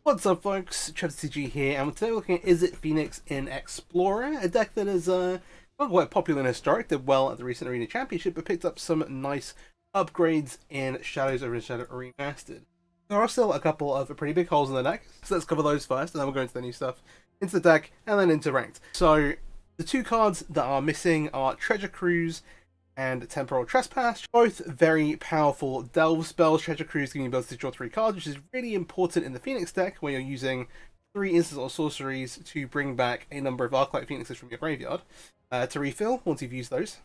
What's up folks, Trespass here, and today we're looking at Izzet Phoenix in Explorer, a deck that is not quite popular in Historic, did well at the recent Arena Championship, but picked up some nice upgrades in Shadows Over Innistrad Remastered. There are still a couple of pretty big holes in the deck, so let's cover those first, and then we'll go into the new stuff, into the deck, and then into Ranked. So, the two cards that are missing are Treasure Cruise and Temporal Trespass, both very powerful delve spells. Treasure Cruise giving you the ability to draw 3 cards, which is really important in the Phoenix deck, where you're using 3 instants or sorceries to bring back a number of Arclight Phoenixes from your graveyard to refill once you've used those.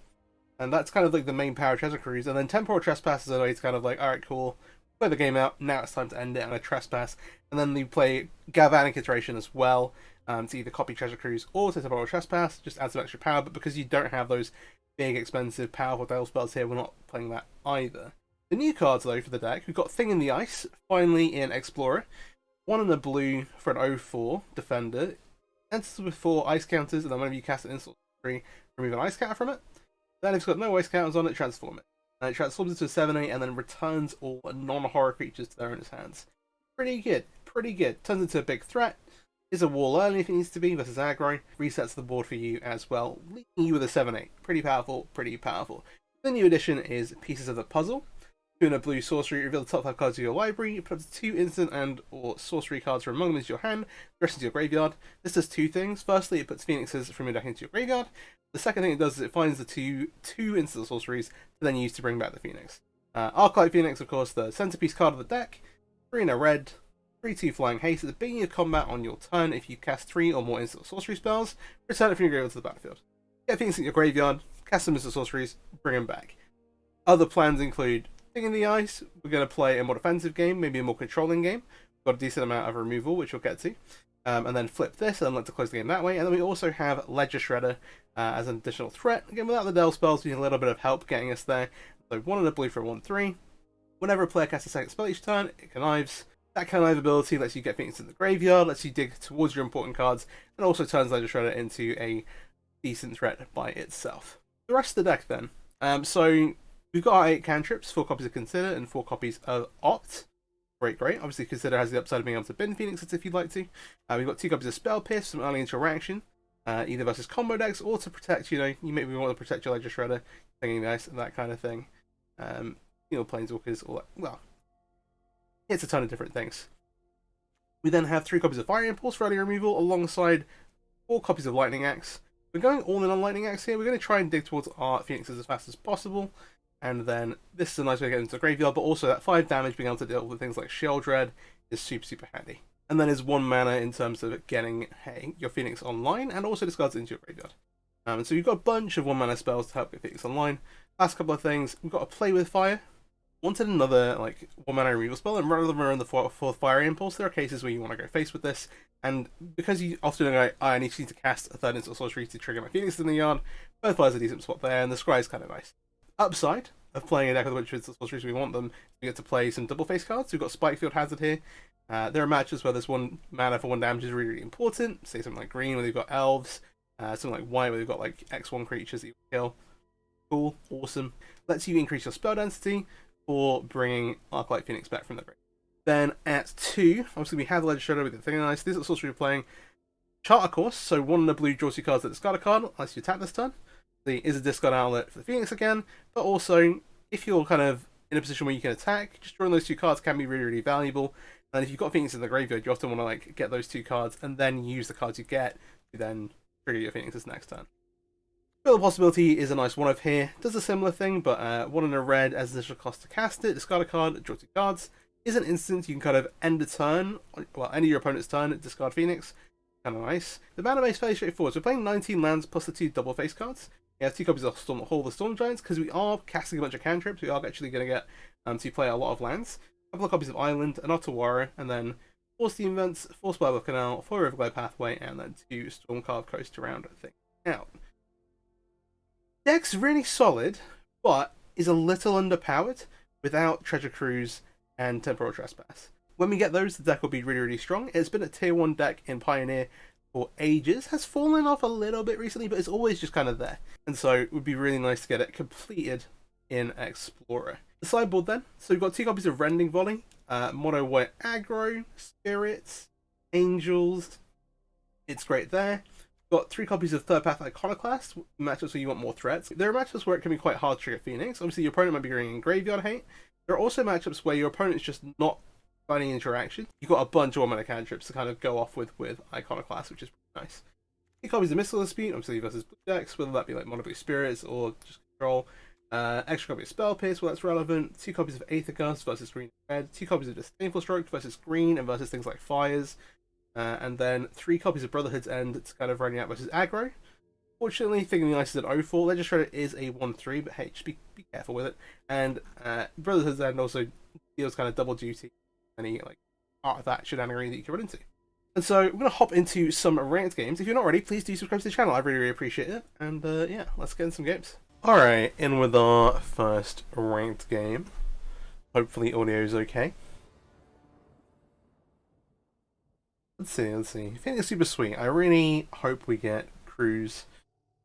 And that's kind of like the main power of Treasure Cruise. And then Temporal Trespass is a way to kind of like, alright, cool, play the game out, now it's time to end it on a Trespass. And then you play Galvanic Iteration as well, to either copy Treasure Cruise or to Temporal Trespass, just add some extra power, but because you don't have those big, expensive, powerful delve spells here, we're not playing that either. The new cards, though, for the deck, we've got Thing in the Ice, finally in Explorer. 1 in the blue for an 0/4 defender. Enters with 4 ice counters, and then whenever you cast an insult, remove an ice counter from it. Then if it's got no ice counters on it, transform it. And it transforms into a 7/8 and then returns all non-horror creatures to their owner's hands. Pretty good, pretty good. Turns into a big threat. Is a wall early if it needs to be versus aggro, resets the board for you as well, leaving you with a 7/8. Pretty powerful, pretty powerful. The new addition is Pieces of the Puzzle. 2 in a blue sorcery, reveal the top 5 cards of your library, put up to 2 instant and or sorcery cards from among them into your hand, the rest into your graveyard. This does 2 things. Firstly, it puts Phoenixes from your deck into your graveyard. The second thing it does is it finds the two instant sorceries to then use to bring back the Phoenix. Arclight Phoenix, of course, the centerpiece card of the deck. 3 in a red. 3/2 Flying Haste. At the beginning of combat on your turn, if you cast 3 or more instant sorcery spells, return it from your graveyard to the battlefield. Get things in your graveyard, cast some instant sorceries, bring them back. Other plans include Thing in the Ice. We're going to play a more defensive game, maybe a more controlling game. We've got a decent amount of removal, which we'll get to. And then flip this and let to close the game that way. And then we also have Ledger Shredder as an additional threat. Again, without the delve spells, we need a little bit of help getting us there. So 1 in a blue for a 1/3. Whenever a player casts a second spell each turn, it connives. That connive ability lets you get Phoenix in the graveyard, lets you dig towards your important cards, and also turns Ledger Shredder into a decent threat by itself. The rest of the deck then. So we've got our 8 cantrips, 4 copies of Consider and 4 copies of Opt. Great, great. Obviously Consider has the upside of being able to bin Phoenixes if you'd like to. We've got 2 copies of Spell Pierce, some early interaction, either versus combo decks or to protect, you maybe want to protect your Ledger Shredder, thinking nice, that kind of thing. Planeswalkers, all that. Well, it's a ton of different things. We then have 3 copies of Fire Impulse for early removal, alongside 4 copies of Lightning Axe. We're going all in on Lightning Axe here. We're going to try and dig towards our Phoenixes as fast as possible. And then this is a nice way to get into the graveyard, but also that 5 damage being able to deal with things like Shield Dread is super, super handy. And then is 1 mana in terms of getting your Phoenix online, and also discards it into your graveyard. And so you've got a bunch of 1 mana spells to help get Phoenix online. Last couple of things, we've got to Play with Fire. Wanted another 1 mana removal spell, and rather than run the 4th Fire Impulse, there are cases where you want to go face with this, and because you often go, I need to cast a 3rd instant sorcery to trigger my Phoenix in the yard, both Fire's a decent spot there, and the Scry is kind of nice. Upside of playing a deck with a bunch of instant sorceries we want them, we get to play some double face cards. We've got Spikefield Hazard here. There are matches where this 1 mana for 1 damage is really, really important, say something like green where they've got elves, something like white where they've got like X1 creatures that you can kill. Cool, awesome. Lets you increase your spell density, or bringing Arclight Phoenix back from the grave. Then at 2, obviously we have the Ledger Shredder with the Thing in the Ice. This is the sorcery we're playing. Charter Course, so 1 in the blue draws 2 cards that discard a card, unless you attack this turn. There is a discard outlet for the Phoenix again, but also, if you're kind of in a position where you can attack, just drawing those 2 cards can be really, really valuable. And if you've got Phoenix in the graveyard, you often want to get those 2 cards, and then use the cards you get to then trigger your Phoenixes next turn. Build Possibility is a nice one of here. Does a similar thing, but 1 in a red as initial cost to cast it. Discard a card, draw 2 cards. Is an instant you can kind of end a turn, well, end of your opponent's turn, discard Phoenix. Kind of nice. The mana base is fairly straightforward. So we're playing 19 lands plus the 2 double face cards. We have 2 copies of Storm Hall the Storm Giants, because we are casting a bunch of cantrips. We are actually going to get to play a lot of lands. A couple of copies of Island, an Ottawara, and then 4 Steam Vents, 4 Spiral Canal, 4 Riverglade Pathway, and then 2 Stormcarved Coast to round things out. Deck's really solid, but is a little underpowered without Treasure Cruise and Temporal Trespass. When we get those, the deck will be really, really strong. It's been a tier 1 deck in Pioneer for ages. Has fallen off a little bit recently, but it's always just kind of there. And so it would be really nice to get it completed in Explorer. The sideboard then. So we've got 2 copies of Rending Volley. mono white aggro, spirits, angels. It's great there. Got 3 copies of Third Path Iconoclast, matchups where you want more threats. There are matchups where it can be quite hard to trigger Phoenix. Obviously, your opponent might be bringing in Graveyard Hate. There are also matchups where your opponent's just not finding interaction. You've got a bunch of 1-mana cantrips to kind of go off with Iconoclast, which is pretty nice. 2 copies of Mystical Dispute, obviously versus blue decks, whether that be like Mono Blue Spirits or just Control. Extra copy of Spell Pierce, well that's relevant. 2 copies of Aether Gust versus green and red. 2 copies of Disdainful Stroke versus green and versus things like Fires. And then 3 copies of Brotherhood's End to kind of running out versus aggro. Fortunately, Thing the Ice is an 0-4. Legislator is a 1-3, but hey, just be careful with it. And Brotherhood's End also deals kind of double duty, any like artifact shenanigan that you can run into. And so we're going to hop into some ranked games. If you're not ready, please do subscribe to the channel. I really, really appreciate it. And yeah, let's get in some games. Alright, in with our first ranked game. Hopefully audio is okay. Let's see. I think it's super sweet. I really hope we get Cruise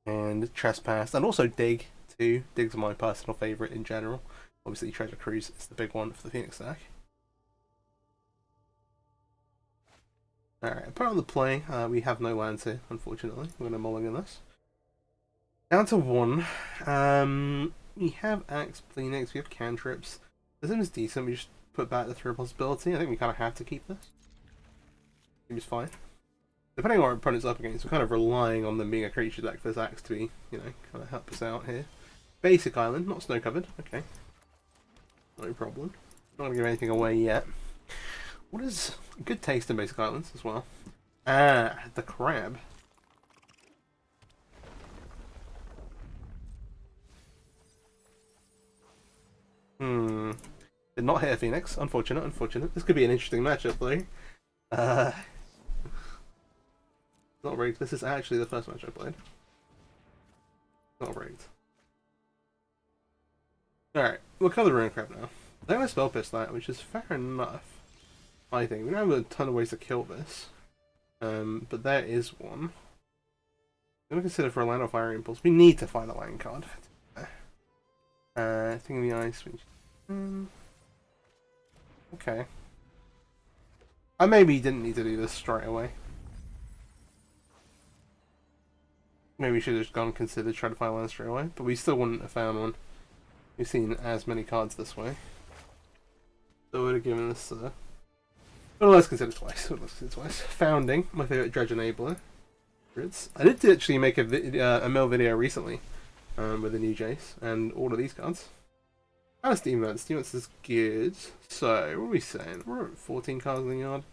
and Trespass, and also Dig too. Dig's my personal favourite in general. Obviously Treasure Cruise is the big one for the Phoenix deck. Alright, put on the play. We have no lands here, unfortunately. We're going to mulligan this. Down to 1. We have Axe, Phoenix, we have cantrips. This is decent. We just put back the 3 possibility. I think we kind of have to keep this. Seems fine. Depending on what our opponent's up against, we're kind of relying on them being a creature deck for this Axe to be, you know, kind of help us out here. Basic island, not snow covered. Okay. No problem. Not going to give anything away yet. What is good taste in basic islands as well? Ah, the crab. Did not hit a Phoenix. Unfortunate. This could be an interesting matchup though. Not rigged. This is actually the first match I played. Not rigged. Alright, we'll cover the Ruin Crab now. They're going to Spell Pierce that, which is fair enough. I think. We don't have a ton of ways to kill this. But there is one. I'm going to consider for a Land of Fire Impulse. We need to find a land card. Thing in the Ice. Okay. I maybe didn't need to do this straight away. Maybe we should have just gone and considered trying to find land straight away, but we still wouldn't have found one. We've seen as many cards this way. So we would have given this well, let's consider twice. Founding, my favourite Dredge Enabler. I did actually make a mill video recently with the new Jace and all of these cards. And Steam Events. Steam Events is good. So, what are we saying? We're at 14 cards in the yard.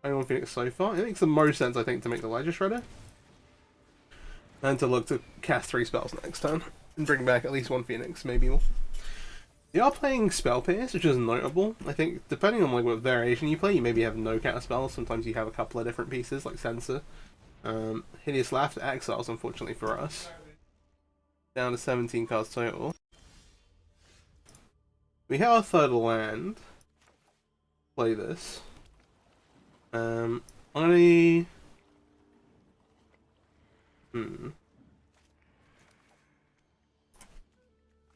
Only one Phoenix so far. It makes the most sense, I think, to make the Ledger Shredder. And to look to cast 3 spells next turn. And bring back at least 1 Phoenix, maybe more. They are playing Spell Pierce, which is notable. I think, depending on like what variation you play, you maybe have no counter spells. Sometimes you have a couple of different pieces, like Censor. Hideous Laughter Exiles, unfortunately for us. Down to 17 cards total. We have our third land. Play this.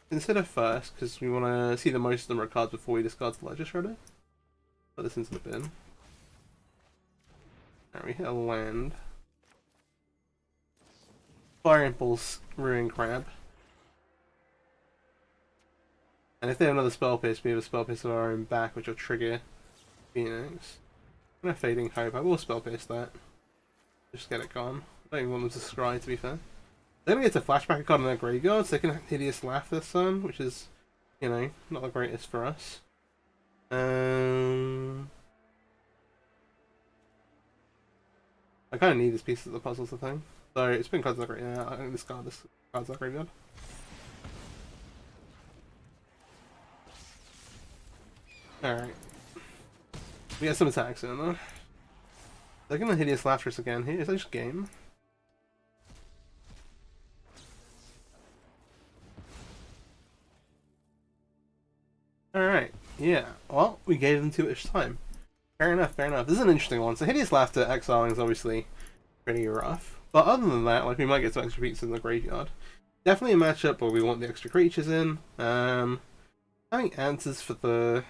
Consider first, because we want to see the most number of cards before we discard the Ledger Shredder. Put this into the bin. Alright, we hit a land. Fire Impulse, Ruin Crab. And if they have another Spell Pierce, we have a Spell Pierce of our own back, which will trigger Phoenix. I'm gonna Fading Hope. I will Spell Pierce that. Just get it gone. I don't even want them to scry, to be fair. They're gonna get to flashback a card in their graveyard, so they can Hideous Laugh this turn, which is, you know, not the greatest for us. I kind of need this piece of the puzzle, the thing. So it's been cards in the graveyard. Yeah, I think this card's in the graveyard. Alright. We got some attacks in though. They're gonna Hideous Laughter us again here. Is that just game? Alright, yeah. Well, we gave them too much time. Fair enough. This is an interesting one. So Hideous Laughter exiling is obviously pretty rough. But other than that, like we might get some extra creatures in the graveyard. Definitely a matchup where we want the extra creatures in. Having answers for the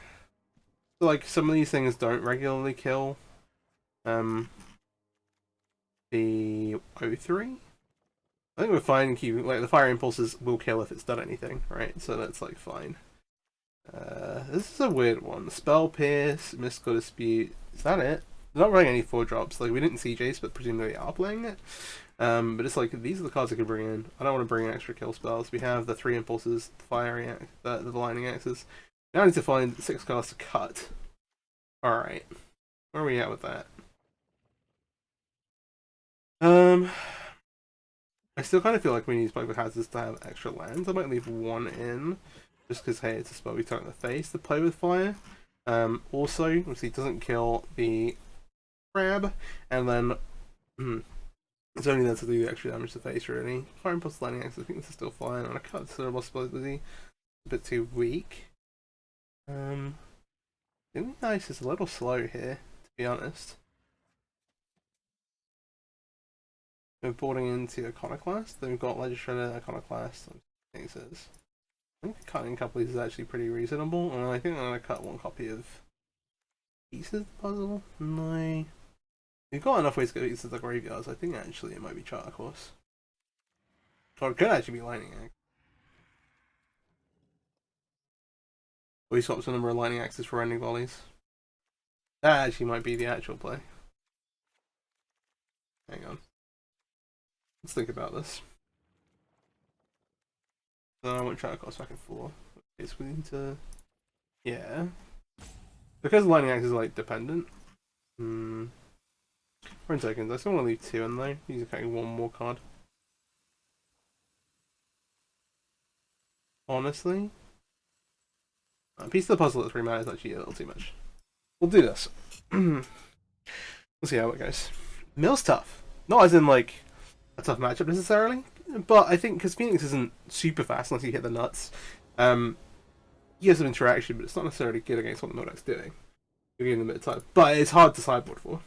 So, like, some of these things don't regularly kill the O3. I think we're fine keeping, like, the fire impulses will kill if it's done anything, right? So that's, like, fine. This is a weird one. Spell Pierce, Mystical Dispute. Is that it? They're not running any 4-drops. Like, we didn't see Jace, but presumably they are playing it. But it's like, these are the cards I could bring in. I don't want to bring in extra kill spells. We have the 3 impulses, the fiery axe, the lightning axes. Now I need to find 6 cards to cut. Alright. Where are we at with that? I still kind of feel like we need Spike with Hazards to have extra lands. I might leave 1 in, just because, hey, it's a spell we turn in the face to play with fire. Also, obviously, it doesn't kill the crab, and then it's only there to do the extra damage to the face, really. Fire Impulse Lightning Axe, I think this is still fine. On a cut, it's a possibility a bit too weak. Doing nice is a little slow here, to be honest. We're boarding into Iconoclast. Then we've got Legislator, Iconoclast, and Pieces. I think cutting a couple of these is actually pretty reasonable. And I think I'm going to cut 1 copy of Pieces of the Puzzle. No. We've got enough ways to get Pieces of the Graveyards. I think actually it might be Charter Course. Or it could actually be Lightning Axe. Or he swaps a number of Lightning Axes for Ending Volleys. That actually might be the actual play. Hang on. Let's think about this. Then I won't try to cost back and forth. Okay, so we need to... Yeah. Because Lightning Axe is, like, dependent. 10 seconds. I still want to leave 2 in, though. He's carrying 1 more card. Honestly. A piece of the puzzle at 3 mana is actually a little too much. We'll do this. We'll see how it goes. Mill's tough. Not as in, like, a tough matchup necessarily, but I think because Phoenix isn't super fast unless you hit the nuts. He has some interaction, but it's not necessarily good against what the Mildak's doing. You're giving them a bit of time, but it's hard to sideboard for.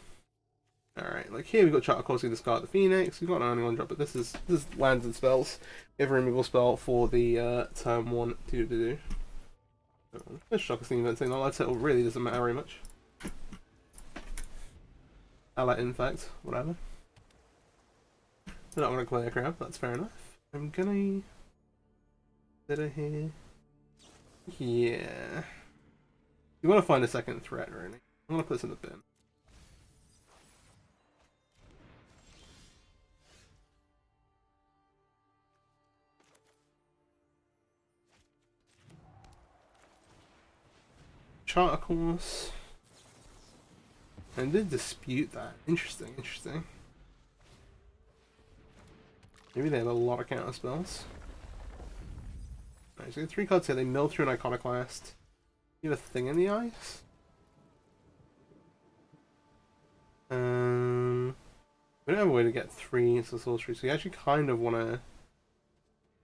Alright, like here we've got Charter Course, we discard the Phoenix, we've got an only 1 drop, but this is lands and spells. We have a removal spell for the turn 1 to. This shock is the event thing, that settle really doesn't matter very much. Ally Infect, whatever. I don't want to play a crab, that's fair enough. I'm gonna... Consider here... Yeah... You want to find a second threat, really. I'm gonna put this in the bin. Charter Course... And did dispute that. Interesting, interesting. Maybe they have a lot of counter spells. Alright, so 3 cards here. They mill through an Iconoclast. You have a thing in the ice? We don't have a way to get 3 into sorcery, so you actually kind of want to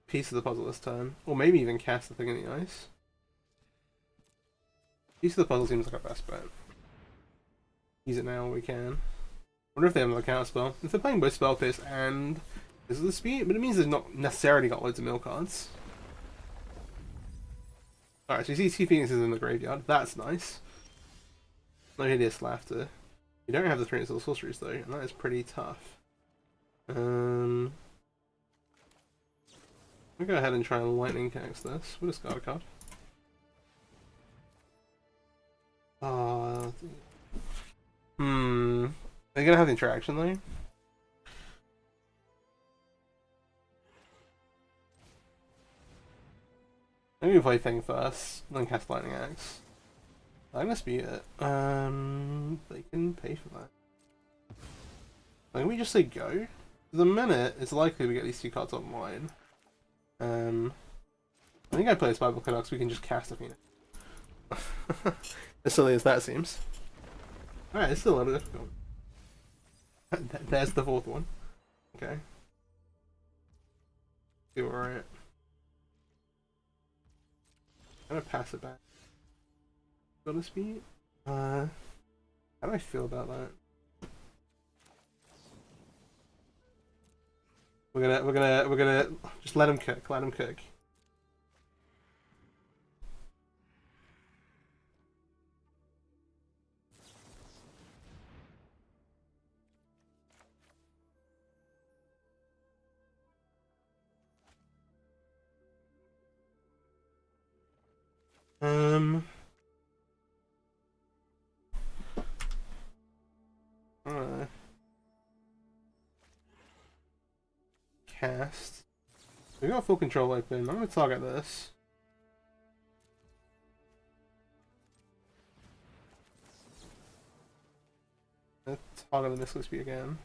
piece of the puzzle this turn. Or maybe even cast the thing in the ice. Piece of the puzzle seems like our best bet. Use it now when we can. Wonder if they have another counter spell. If they're playing both Spell Pierce and this is the speed, but it means they've not necessarily got loads of mill cards. Alright, so you see 2 Phoenixes in the graveyard. That's nice. No Hideous Laughter. You don't have the 3 Instilled Sorceries though, and that is pretty tough. We'll go ahead and try and Lightning Axe this. We'll discard a card. They're gonna have the interaction though. Maybe play Thing first, then cast Lightning Axe. I'm gonna dispute it. They can pay for that. Can we just say go? The minute it's likely we get these 2 cards online. I think I play a Spybook Canucks, we can just cast a Phoenix. As silly as that seems. Alright, it's still a little difficult. There's the 4th one. Okay. See where we're at. I'm gonna pass it back. Got a speed? How do I feel about that? We're gonna just let him cook, let him cook. Um. Cast. We got full control open. I'm gonna target this. Let's target the Missile Speed again.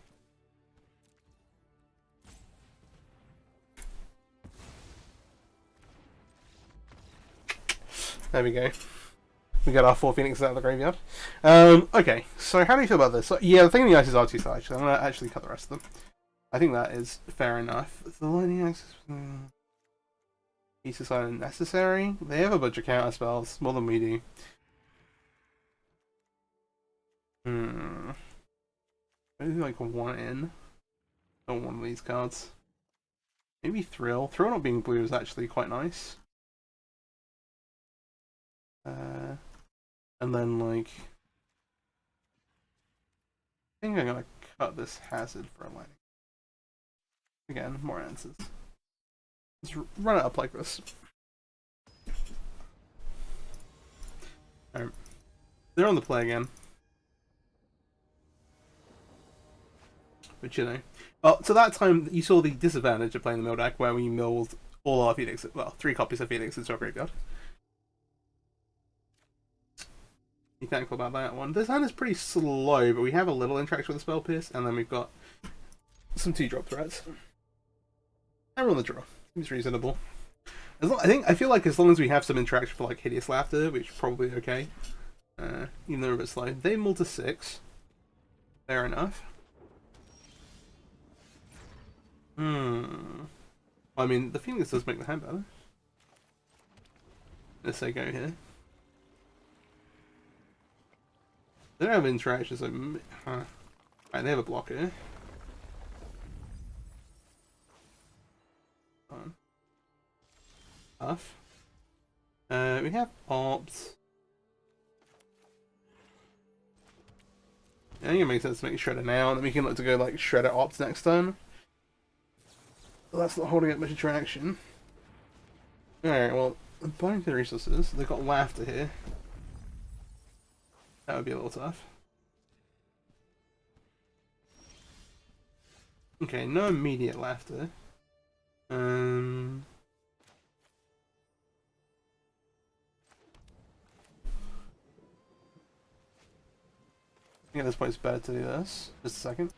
There we go. We got our 4 Phoenixes out of the graveyard. Okay, so how do you feel about this? So, yeah, the thing in the ice is R2 side, actually. I'm going to actually cut the rest of them. I think that is fair enough. The lightning axis pieces are unnecessary. They have a bunch of counter spells, more than we do. Maybe like one in. Don't want one of these cards. Maybe Thrill. Thrill not being blue is actually quite nice. And then like, I think I'm gonna cut this hazard for a lightning. Again, more answers. Let's run it up like this. Alright. They're on the play again. But you know. Well, so that time you saw the disadvantage of playing the mill deck where we milled all our Phoenix, well, 3 copies of Phoenix into our graveyard. Be thankful about that one. This hand is pretty slow, but we have a little interaction with the Spell Pierce, and then we've got some 2-drop threats. And we're on the draw. Seems reasonable. I feel like as long as we have some interaction for like Hideous Laughter, which is probably okay, even though we're a bit slow. They mull to 6. Fair enough. I mean, the Phoenix does make the hand better. Let's say go here. They don't have interactions, so... Right, they have a blocker. Tough. We have Ops. I think it makes sense to make Shredder now, and then we can look to go like Shredder Ops next turn. But that's not holding up much interaction. Alright, well, buying the resources, they've got Laughter here. That would be a little tough. Okay, no immediate Laughter. I think at this point it's better to do this. Just a second.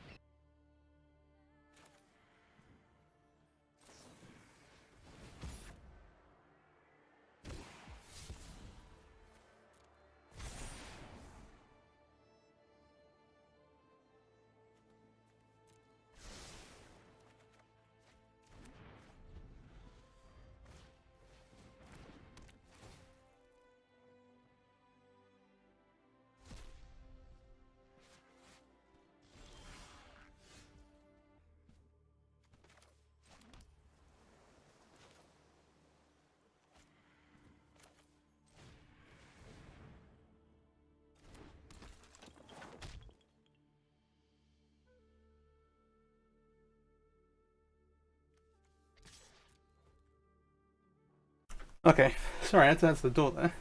Okay, sorry, I had to answer the door there.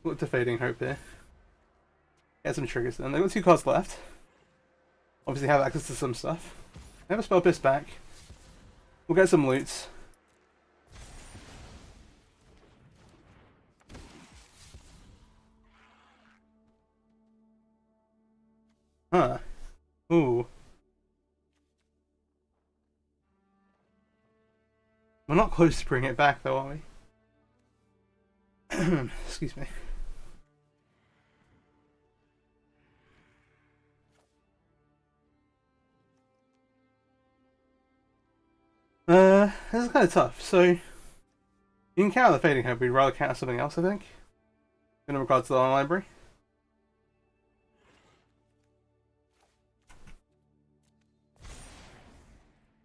Look to Fading Hope here. Get some triggers then. They've got 2 cards left. Obviously have access to some stuff. They have a Spell Pierce back. We'll get some loots. Huh. Ooh. We're not close to bringing it back though, are we? Excuse me. This is kind of tough. So, you can counter the Fading Hope, we'd rather counter something else, I think. In regards to the library.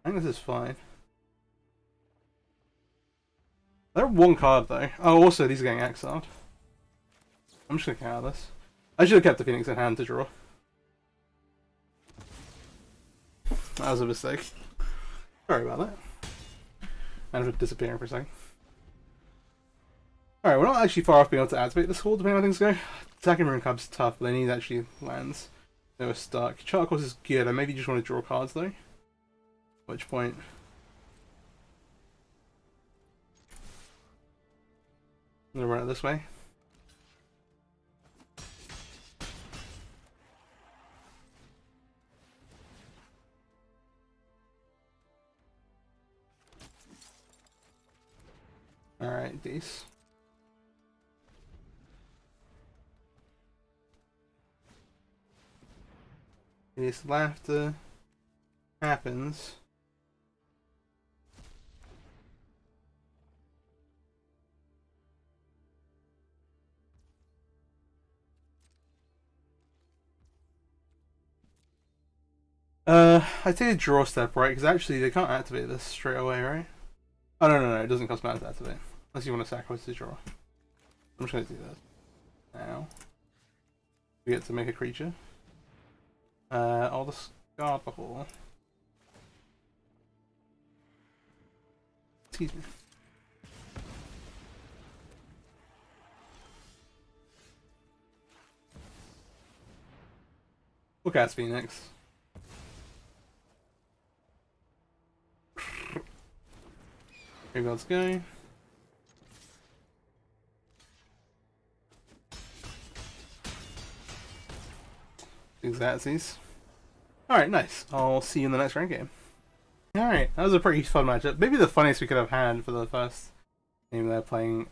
I think this is fine. They're 1 card though. Oh, also these are getting exiled. I'm just gonna counter this. I should have kept the Phoenix in hand to draw. That was a mistake. Sorry about that. And for disappearing for a second. Alright, we're not actually far off being able to activate this hall, depending on how things go. Attacking rune cub's tough, but they need actually lands. They were stuck. Chart course is good, I maybe just want to draw cards though. At which point... I'm gonna run it this way. Alright, these. This laughter happens. I take a draw step, right? Because actually they can't activate this straight away, right? Oh, no, it doesn't cost mana to activate. Unless you want to sacrifice the draw. I'm just going to do that. Now. We get to make a creature. I'll discard the hall. Excuse me. We'll cast Phoenix. Here let's go. Exactsies. Alright, nice. I'll see you in the next round game. Alright, that was a pretty fun matchup. Maybe the funniest we could have had for the first game there playing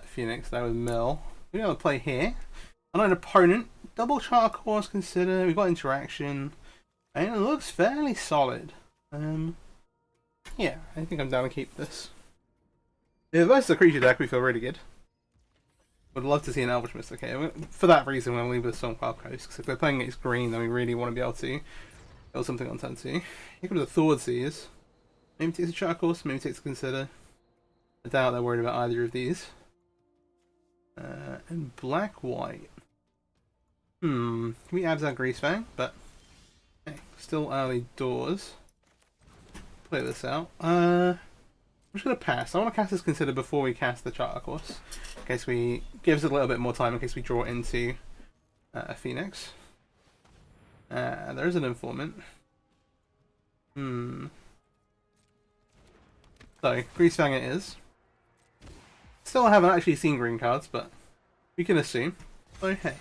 Phoenix. That was Mill. We're going to play here. On an opponent. Double chart course consider. We've got interaction. And it looks fairly solid. Yeah, I think I'm down to keep this. Yeah, versus the creature deck, we feel really good. Would love to see an Elvish Mystic here. For that reason, we're going to leave this on Wild Coast, because if we're playing against green, then we really want to be able to build something on turn 2. Here comes the Thoughtseers. Maybe takes a chart course, maybe takes a consider. I doubt they're worried about either of these. And black-white. Can we Abzan Greasefang? But, hey, still early doors. Play this out. I'm just going to pass. I want to cast this consider before we cast the charter course. In case we... gives it a little bit more time in case we draw into a Phoenix. There is an informant. So, Greasefang it is. Still haven't actually seen green cards, but we can assume. So, hey.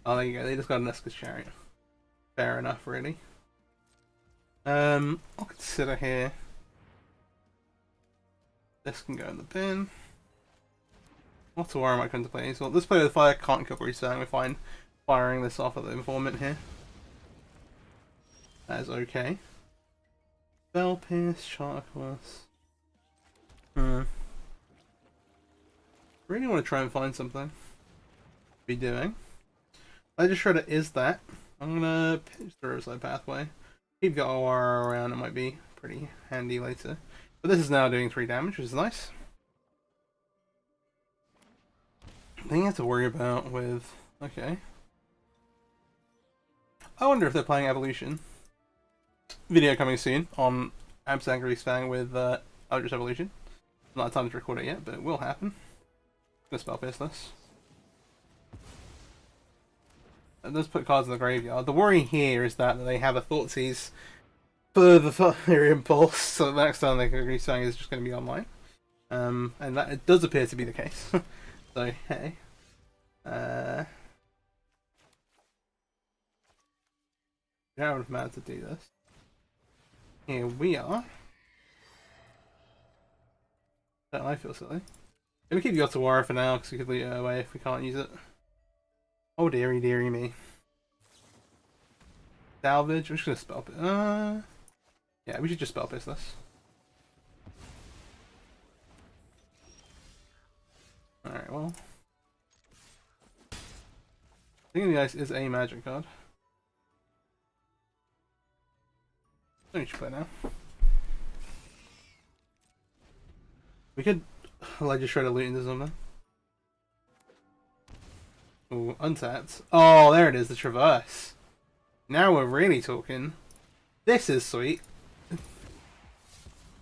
Oh, there you go. They just got an Esca's Chariot. Fair enough, really. I'll consider here. This can go in the bin. What to worry am I going to play? So this player with fire can't kill Greasefang. We're fine firing this off at the informant here. That is okay. Spell Pierce, Charter Course. Really want to try and find something to be doing. Ledger Shredder is that. I'm gonna pitch the Riverside Pathway. Keep the OR around, it might be pretty handy later. But this is now doing 3 damage, which is nice. Thing you have to worry about with... okay. I wonder if they're playing Evolution. Video coming soon on Abzan Greasefang with Eldritch Evolution. Not time to record it yet, but it will happen. I'm gonna spell pierce this. It does put cards in the graveyard. The worry here is that they have a Thoughtseize for the Fire Impulse, so the next time they can Greasefang is just going to be online. And that it does appear to be the case. So, hey. We don't have enough mana to do this. Here we are. Don't I feel silly? Let me keep the Ottawara for now, because we could leave it away if we can't use it. Oh dearie, dearie me. Salvage, I'm just gonna spell it. Yeah, we should just spell pierce this. Alright, well. Thinking the Ice is a magic card. So we should play now. We could Ledger Shredder loot into something. Ooh, untapped. Oh, there it is, the Traverse. Now we're really talking. This is sweet.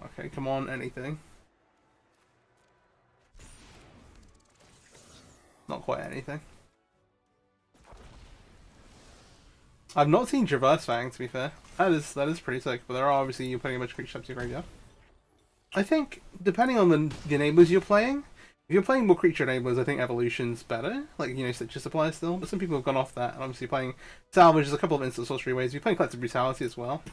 Okay, come on, anything. not quite anything. I've not seen Greasefang, to be fair. That is pretty sick, but there are obviously you're putting a bunch of creatures up to your graveyard. I think, depending on the enablers you're playing, if you're playing more creature enablers, I think Evolution's better. Like, you know, Citrus Supply still, but some people have gone off that, and obviously playing Salvage is a couple of instant sorcery ways. If you're playing Collective Brutality as well,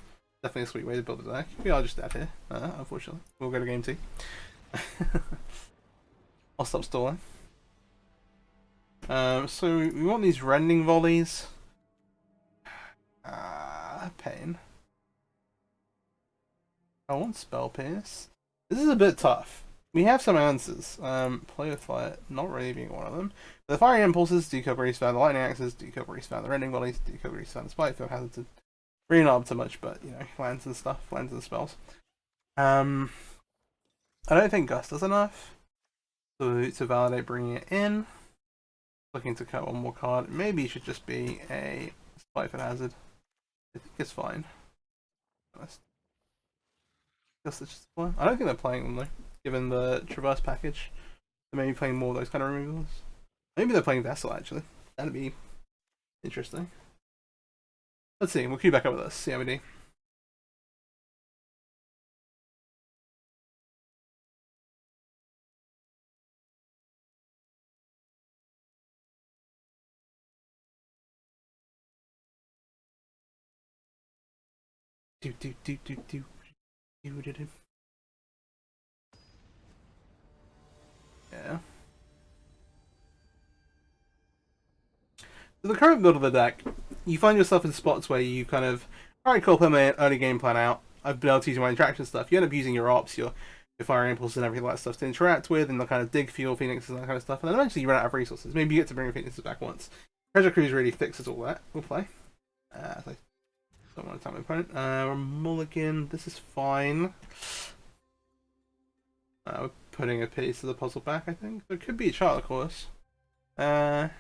definitely a sweet way to build a deck. We are just dead here, unfortunately. We'll go to game 2. I'll stop stalling. So we want these Rending Volleys. Pain. I want Spell Pierce. This is a bit tough. We have some answers. Play with Fire, not really being one of them. The Fiery Impulses, Decope Greasefang, the Lightning Axes, Decope Greasefang, the Rending Volleys, Decope Greasefang, the Spitefield Hazard. Really not up to much, but, you know, lands and stuff, lands and spells. I don't think Gust is enough to validate bringing it in. Looking to cut one more card. Maybe it should just be a Spitefield Hazard. I think it's fine. Gust is just fine. I don't think they're playing them though, given the Traverse package. They may be playing more of those kind of removals. Maybe they're playing Vessel actually. That'd be interesting. Let's see, we'll queue back up with us, see how we do. Yeah. So the current build of the deck, you find yourself in spots where you kind of, alright, cool, put my early game plan out. I've been able to use my interaction stuff. You end up using your ops, your Fire Impulse and everything like that stuff to interact with, and they'll kind of dig for your Phoenixes and that kind of stuff. And then eventually you run out of resources. Maybe you get to bring your Phoenixes back once. Treasure Cruise really fixes all that. We'll play. So don't want to tell my opponent. Mulligan, this is fine. We're putting a piece of the puzzle back, I think. There could be a chart, of course. And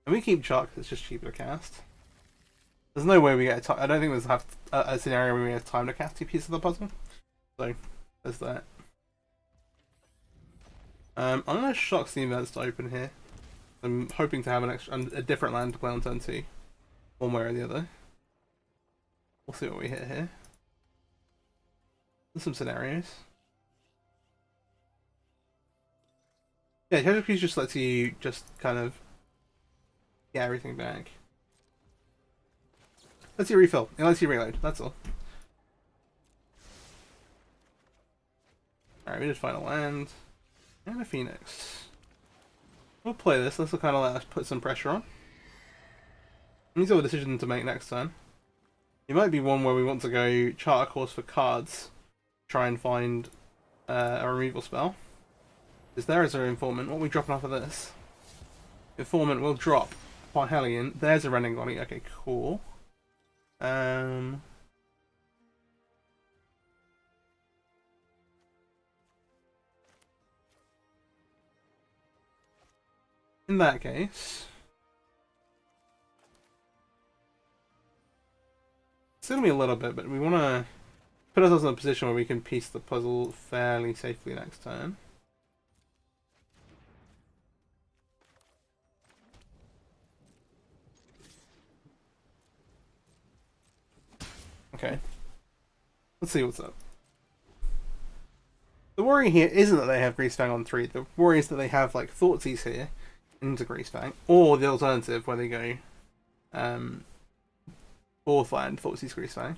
we keep chart because it's just cheaper to cast. There's no way we get I don't think there's a scenario where we have time to cast 2 pieces of the puzzle. So, there's that. I'm going to shock the events to open here. I'm hoping to have a different land to play on turn 2. One way or the other. We'll see what we hit here. There's some scenarios. Yeah, Treasure Cruise just lets you just kind of get everything back. Lets you refill. It lets you reload, that's all. Alright, we just find a land. And a Phoenix. We'll play this. This will kind of let us put some pressure on. We need to have a decision to make next turn. It might be one where we want to go chart a course for cards. Try and find a removal spell. Because there is our Informant. What are we dropping off of this? Informant will drop Parhelion. There's a Rending Volley. Okay, cool. In that case, it's gonna be a little bit, but we want to put ourselves in a position where we can piece the puzzle fairly safely next turn. Okay. Let's see what's up. The worry here isn't that they have Greasefang on 3. The worry is that they have like Thoughtseize here into Greasefang, or the alternative where they go fourth land, Thoughtseize Greasefang.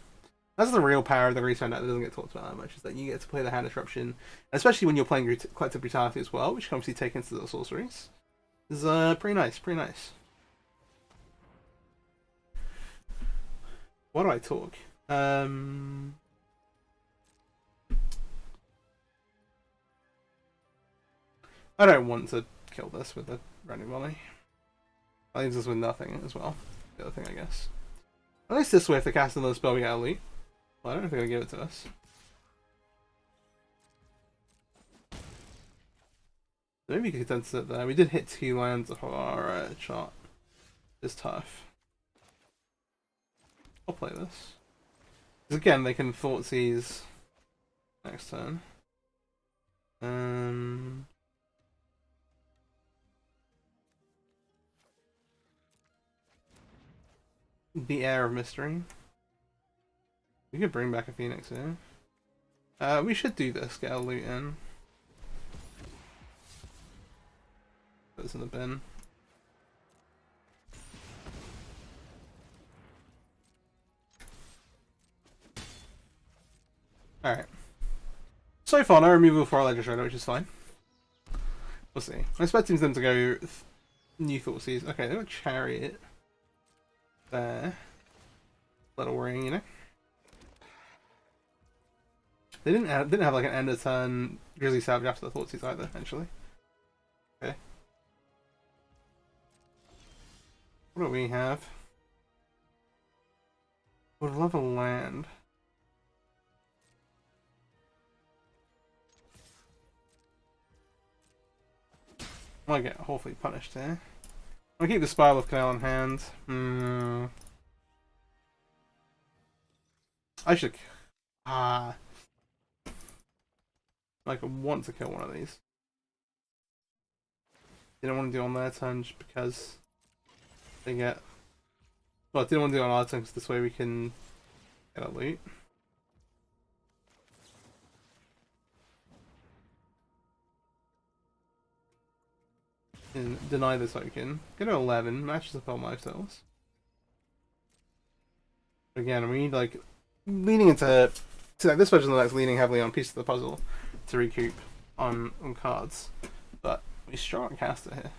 That's the real power of the Greasefang deck that doesn't get talked about that much, is that you get to play the hand disruption, especially when you're playing Collective Brutality as well, which can obviously take into the sorceries. Is pretty nice, pretty nice. Why do I talk? I don't want to kill this with a Rending Volley. That leaves us with nothing as well. The other thing, I guess. At least this way, if they cast another spell, we get elite. Well, I don't think they'll give it to us. Maybe we could then sit there. We did hit 2 lands of our chart. It's tough. I'll play this. Because again, they can Thoughtseize next turn. The air of mystery. We could bring back a Phoenix here. We should do this, get our loot in. Put this in the bin. Alright. So far, no removal for our Ledger Shredder, which is fine. We'll see. I'm expecting them to go new Thoughtseize. Okay, they got Chariot. There. Little ring, you know? They didn't have like an end of turn Grizzly Savage after the Thoughtseize either, actually. Okay. What do we have? Would love a land. Might get hopefully punished here. I'll keep the Spiral of Canal in hand. I should. Like I want to kill one of these. Didn't want to do it on their turn just because they get. Well, I didn't want to do it on our turn because this way we can get a loot. And deny the token. Go to 11, matches up all my cells. Again, we need like leaning into like this version of the deck's leaning heavily on pieces of the puzzle to recoup on cards. But we strong caster here.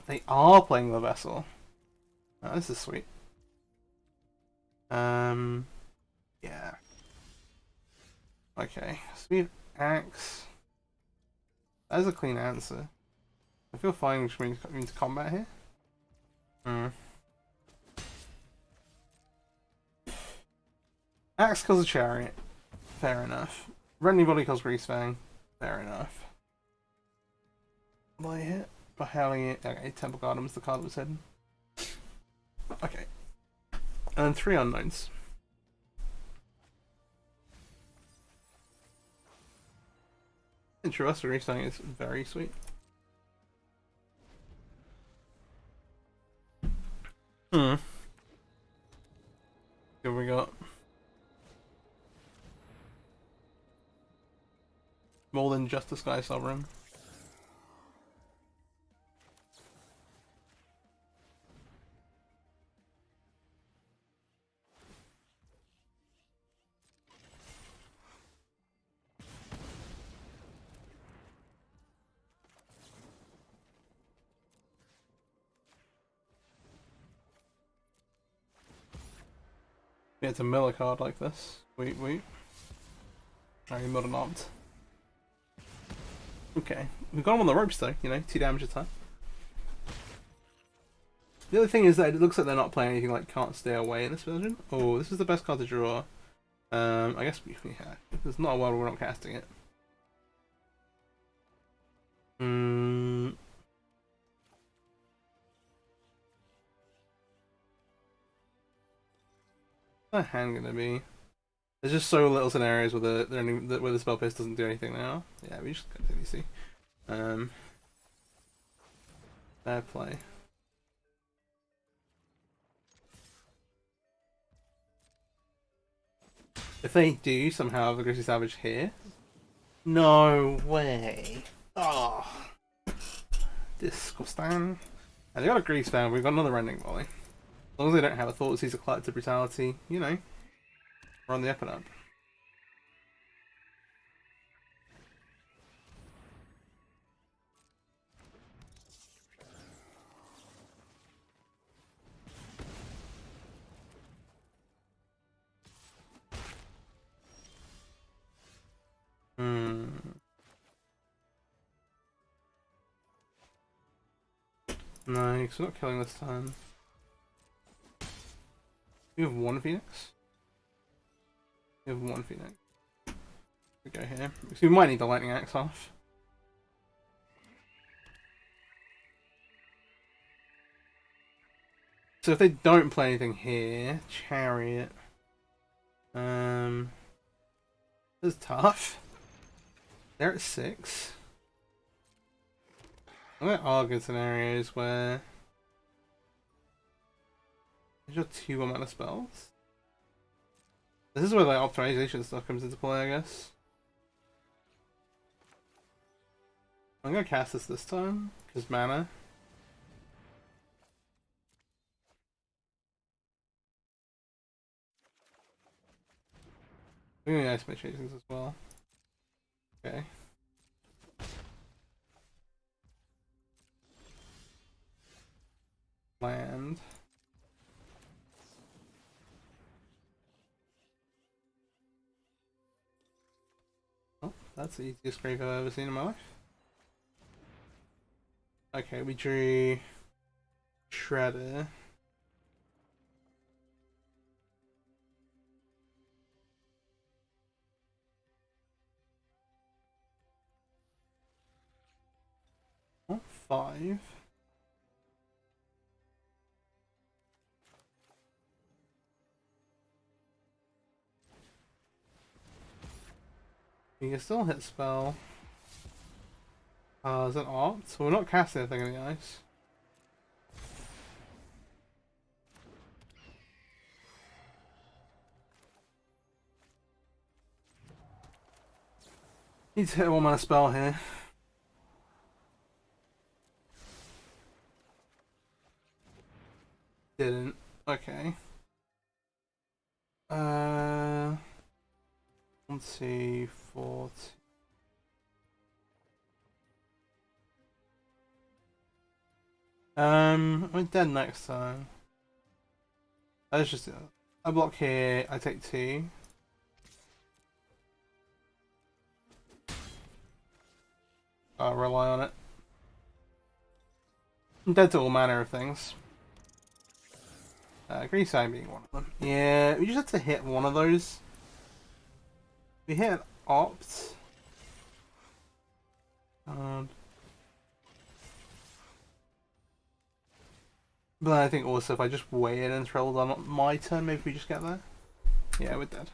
They are playing the vessel. Oh, this is sweet. Yeah. Okay, so we have Axe. That is a clean answer. I feel fine just going into combat here. Axe kills a Chariot. Fair enough. Renly Body kills Greasefang. Fair enough. By hit? By howling it. Okay, Temple Garden was the card that was hidden. Okay. And then 3 unknowns. Interesting, Greasefang is very sweet. What have we got? More than just a Sky Sovereign. Yeah, it's a mill a card like this. Wait. Are you modern armed? Okay. We've got him on the ropes though, you know, 2 damage a time. The other thing is that it looks like they're not playing anything like Can't Stay Away in this version. Oh, this is the best card to draw. I guess we have. There's not a world where we're not casting it. What's that hand gonna be? There's just so little scenarios where the spell pierce doesn't do anything now. Yeah, we just continue to see. Fair play. If they do somehow have a Grizzly Savage here, no way. Oh, disgusting. And they got a Greasefang. We've got another Rending Volley. As long as they don't have a Thoughtseize or Collective Brutality, you know, we're on the up and up. No, because we're not killing this time. We have 1 Phoenix. We have 1 Phoenix. We go here. So we might need the Lightning Axe off. So if they don't play anything here, Chariot. This is tough. They're at 6. There are good scenarios where There's your 2 mana spells. This is where the optimization stuff comes into play, I guess. I'm gonna cast this time, because mana. I'm gonna ice my chasings as well. Okay. Land. Oh, that's the easiest grave I've ever seen in my life. Okay, we drew Shredder. Oh, 5. You can still hit spell. Is that opt? So we're not casting anything in the ice. Need to hit a 1 mana spell here. Didn't. Okay. Let's see, 40. I'm dead next time. Let's just I block here, I take 2. I'll rely on it. I'm dead to all manner of things. Greasefang being one of them. Yeah, we just have to hit one of those. We hit an opt. But I think also if I just waited and trailed on my turn, maybe we just get there. Yeah, we're dead.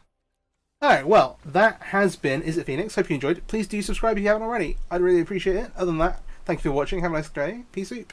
Alright, well, that has been Izzet Phoenix. Hope you enjoyed. Please do subscribe if you haven't already. I'd really appreciate it. Other than that, thank you for watching. Have a nice day. Peace out.